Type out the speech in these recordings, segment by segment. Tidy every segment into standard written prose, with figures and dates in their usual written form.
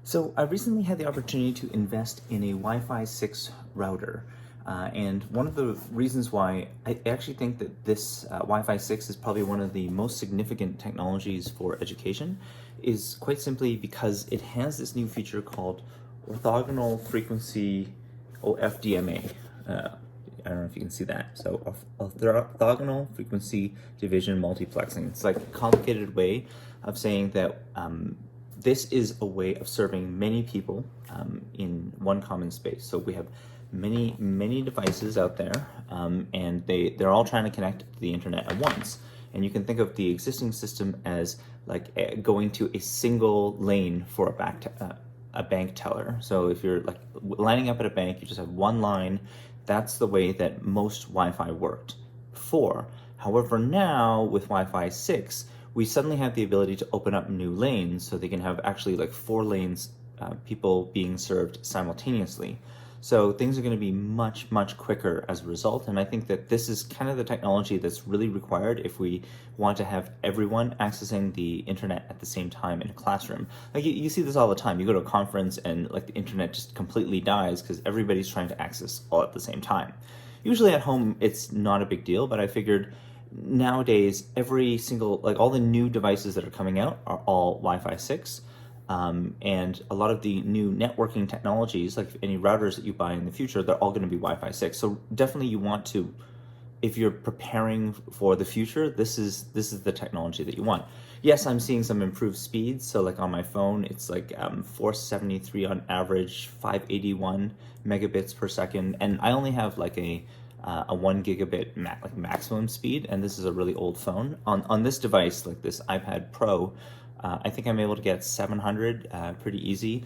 So I recently had the opportunity to invest in a Wi-Fi 6 router. And one of the reasons why I actually think that this Wi-Fi 6 is probably one of the most significant technologies for education is quite simply because it has this new feature called orthogonal frequency OFDMA. I don't know if you can see that. So orthogonal frequency division multiplexing. It's like a complicated way of saying that this is a way of serving many people in one common space. So we have many devices out there, and they're all trying to connect to the internet at once. And you can think of the existing system as like going to a single lane for a bank teller. So if you're like lining up at a bank, you just have one line. That's the way that most Wi-Fi worked before. However, now with Wi-Fi 6, we suddenly have the ability to open up new lanes, so they can have actually like 4 lanes, people being served simultaneously. So things are going to be much quicker as a result, and I think that this is kind of the technology that's really required if we want to have everyone accessing the internet at the same time in a classroom. Like you see this all the time. You go to a conference and like the internet just completely dies because everybody's trying to access all at the same time. Usually at home it's not a big deal, but I figured nowadays every single, like all the new devices that are coming out are all Wi-Fi 6. And a lot of the new networking technologies, like any routers that you buy in the future, they're all going to be Wi-Fi 6. So definitely you want to, if you're preparing for the future, this is the technology that you want. Yes, I'm seeing some improved speeds. So like on my phone, it's like 473 on average, 581 megabits per second. And I only have like a 1 gigabit maximum speed, and this is a really old phone. On this device, like this iPad Pro, I think I'm able to get 700 pretty easy.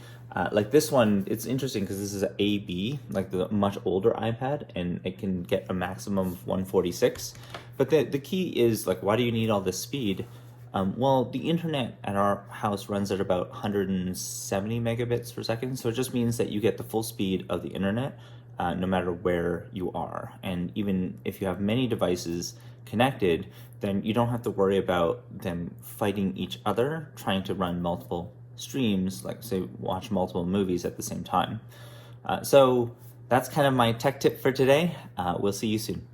Like this one, it's interesting because this is an AB, like the much older iPad, and it can get a maximum of 146. But the key is, like, why do you need all this speed? Well, the internet at our house runs at about 170 megabits per second, so it just means that you get the full speed of the internet no matter where you are. And even if you have many devices connected, then you don't have to worry about them fighting each other, trying to run multiple streams, like say watch multiple movies at the same time. So that's kind of my tech tip for today. We'll see you soon.